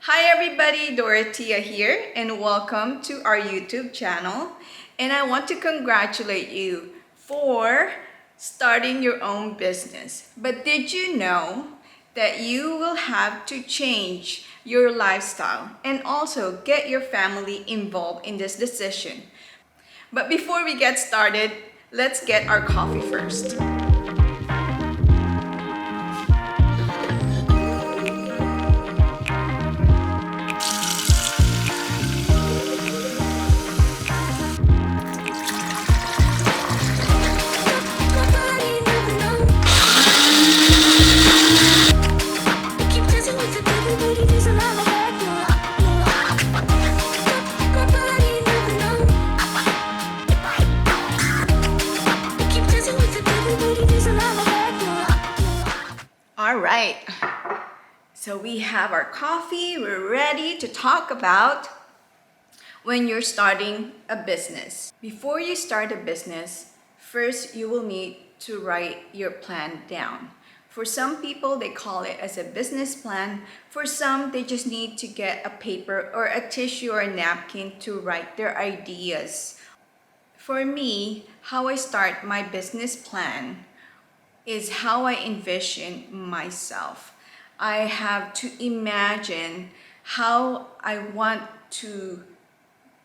Hi everybody, Dorothea here and welcome to our YouTube channel. And I want to congratulate you for starting your own business. But did you know that you will have to change your lifestyle and also get your family involved in this decision? But before we get started, let's get our coffee first. All right, so we have our coffee. We're ready to talk about when you're starting a business. Before you start a business, first you will need to write your plan down. For some people, they call it as a business plan. For some, they just need to get a paper or a tissue or a napkin to write their ideas. For me, how I start my business plan is how I envision myself. I have to imagine how I want to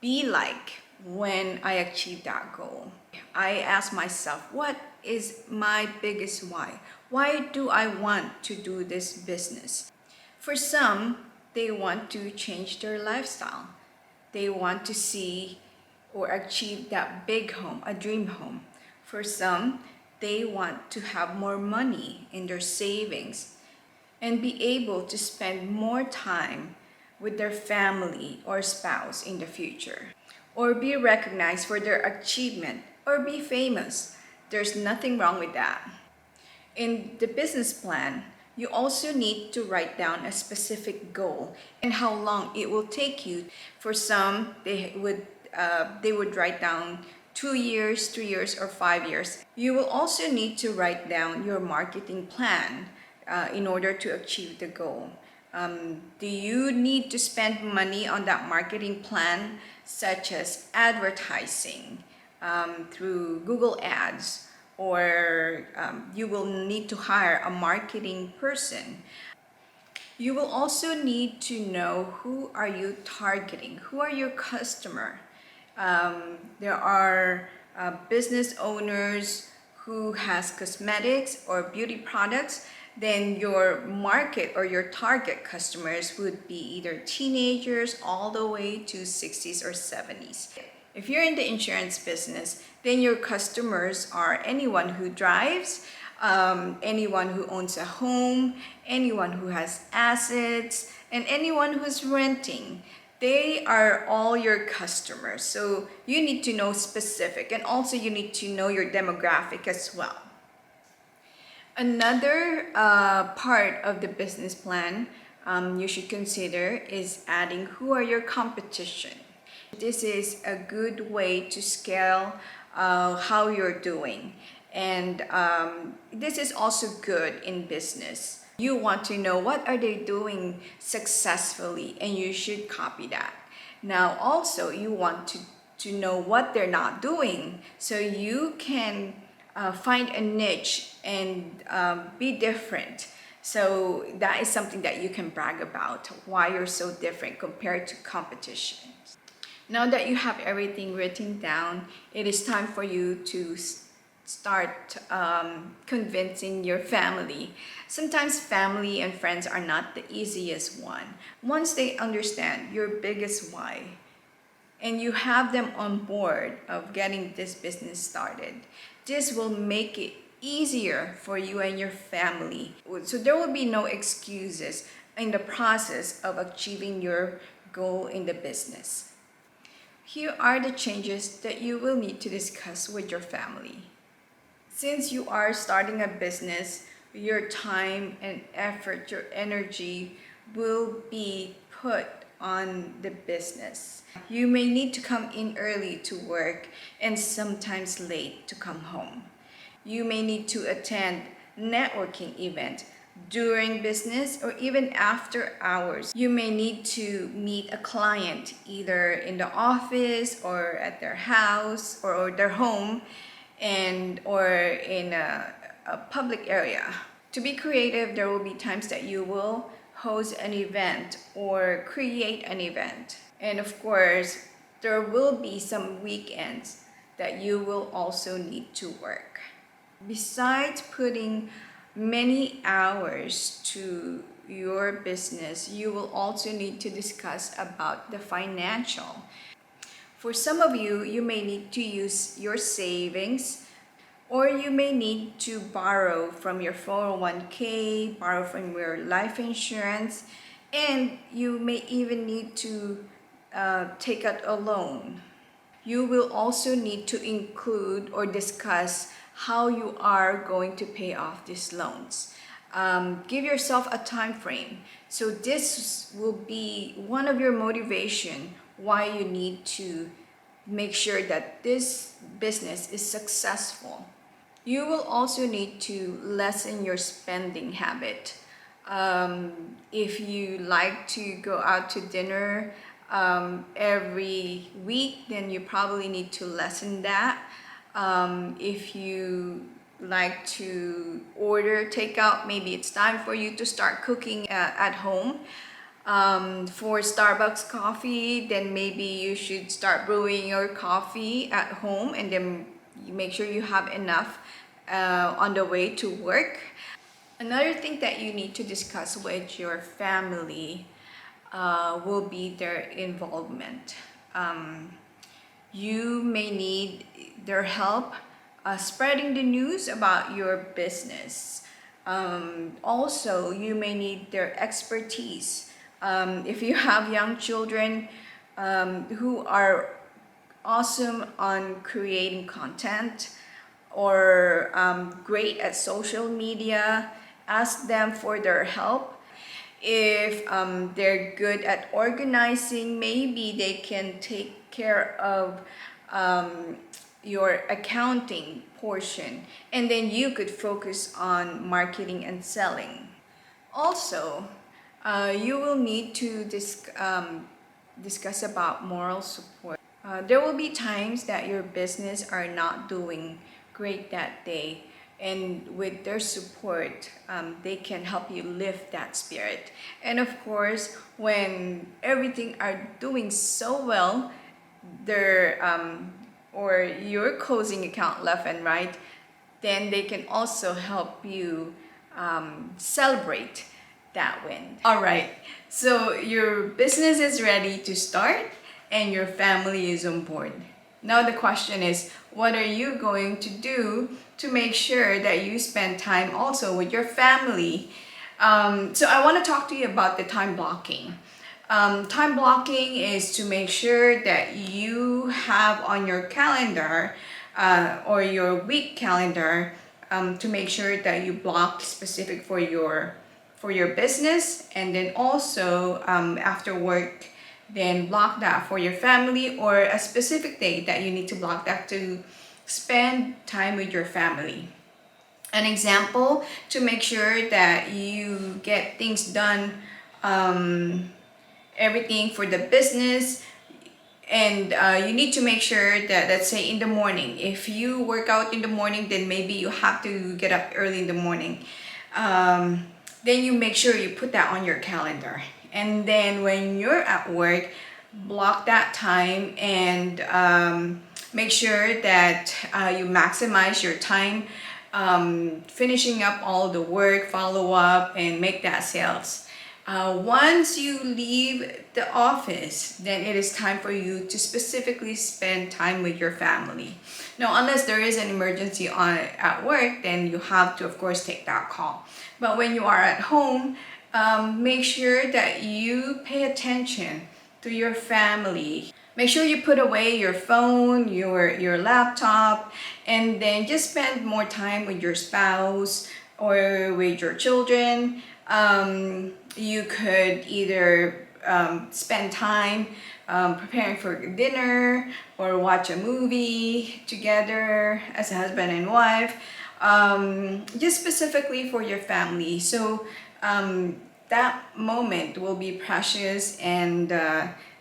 be like when I achieve that goal. I ask myself, what is my biggest why? Why do I want to do this business? For some, they want to change their lifestyle. They want to see or achieve that big home, a dream home. For some, they want to have more money in their savings and be able to spend more time with their family or spouse in the future, or be recognized for their achievement, or be famous. There's nothing wrong with that. In the business plan, you also need to write down a specific goal and how long it will take you. For some, they would write down 2 years, 3 years, or 5 years. You will also need to write down your marketing plan in order to achieve the goal. Do you need to spend money on that marketing plan, such as advertising through Google Ads, or you will need to hire a marketing person? You will also need to know, who are you targeting? Who are your customer? There are business owners who has cosmetics or beauty products. Then your market or your target customers would be either teenagers all the way to 60s or 70s. If you're in the insurance business, then your customers are anyone who drives, anyone who owns a home, anyone who has assets, and anyone who's renting. They are all your customers. So you need to know specific, and also you need to know your demographic as well. Another part of the business plan you should consider is adding, who are your competition. This is a good way to scale how you're doing. And this is also good in business. You want to know what are they doing successfully, and you should copy that. Now also you want to know what they're not doing, so you can find a niche and be different. So that is something that you can brag about, why you're so different compared to competition. Now that you have everything written down, it is time for you to start convincing your family. Sometimes family and friends are not the easiest one. Once they understand your biggest why, and you have them on board of getting this business started, this will make it easier for you and your family. So there will be no excuses in the process of achieving your goal in the business. Here are the changes that you will need to discuss with your family. Since you are starting a business, your time and effort, your energy will be put on the business. You may need to come in early to work and sometimes late to come home. You may need to attend networking event during business or even after hours. You may need to meet a client either in the office or at their house or their home or in a public area. To be creative, there will be times that you will host an event or create an event. And of course, there will be some weekends that you will also need to work. Besides putting many hours to your business, you will also need to discuss about the financial. For some of you, you may need to use your savings, or you may need to borrow from your 401k, borrow from your life insurance, and you may even need to take out a loan. You will also need to include or discuss how you are going to pay off these loans. Give yourself a time frame. So this will be one of your motivation why you need to make sure that this business is successful. You will also need to lessen your spending habit. If you like to go out to dinner every week, then you probably need to lessen that. If you like to order takeout, maybe it's time for you to start cooking at home. For Starbucks coffee, then maybe you should start brewing your coffee at home, and then you make sure you have enough on the way to work. Another thing that you need to discuss with your family will be their involvement. You may need their help spreading the news about your business. Also, you may need their expertise. If you have young children who are awesome on creating content or great at social media, ask them for their help. If they're good at organizing, maybe they can take care of your accounting portion, and then you could focus on marketing and selling. Also, you will need to discuss about moral support. There will be times that your business are not doing great that day, and with their support, they can help you lift that spirit. And of course, when everything are doing so well, their or your closing account left and right, then they can also help you celebrate that win. All right, so your business is ready to start and your family is on board. Now the question is, what are you going to do to make sure that you spend time also with your family? So I want to talk to you about the time blocking. Time blocking is to make sure that you have on your calendar or your week calendar to make sure that you block specific for your business, and then also after work, then block that for your family, or a specific day that you need to block that to spend time with your family. An example to make sure that you get things done, everything for the business, and you need to make sure that, let's say in the morning, if you work out in the morning, then maybe you have to get up early in the morning. Then you make sure you put that on your calendar, and then when you're at work, block that time and make sure that you maximize your time finishing up all the work, follow up, and make that sales. Once you leave the office, then it is time for you to specifically spend time with your family. Now, unless there is an emergency at work, then you have to, of course, take that call. But when you are at home, make sure that you pay attention to your family. Make sure you put away your phone, your laptop, and then just spend more time with your spouse or with your children. You could either spend time preparing for dinner or watch a movie together as a husband and wife. just specifically for your family. So that moment will be precious, and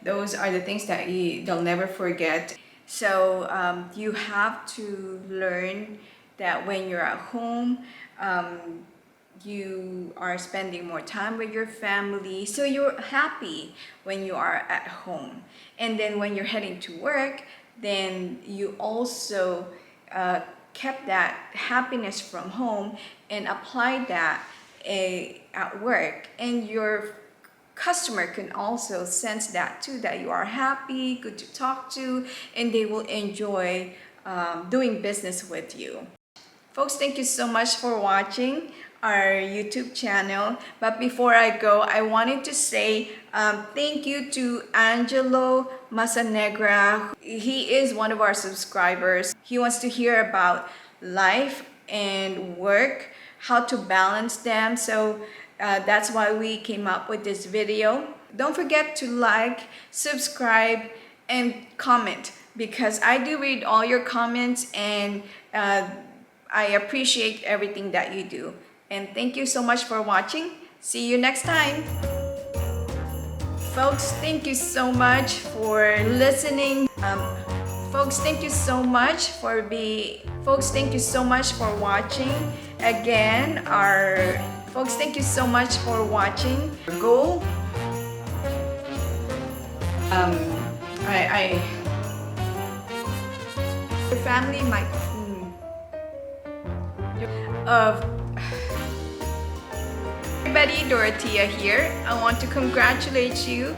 those are the things that they'll never forget. So you have to learn that when you're at home, you are spending more time with your family, so you're happy when you are at home. And then when you're heading to work, then you also kept that happiness from home and applied that at work, and your customer can also sense that too, that you are happy, good to talk to, and they will enjoy doing business with you. Folks, thank you so much for watching our YouTube channel. But before I go, I wanted to say thank you to Angelo Masanegra. He is one of our subscribers. He wants to hear about life and work, how to balance them. So that's why we came up with this video. Don't forget to like, subscribe, and comment, because I do read all your comments, and I appreciate everything that you do. And thank you so much for watching. See you next time. Folks, thank you so much for listening. Folks, thank you so much for watching. Again, folks, thank you so much for watching. Goal. Your family might everybody, Dorothea here. I want to congratulate you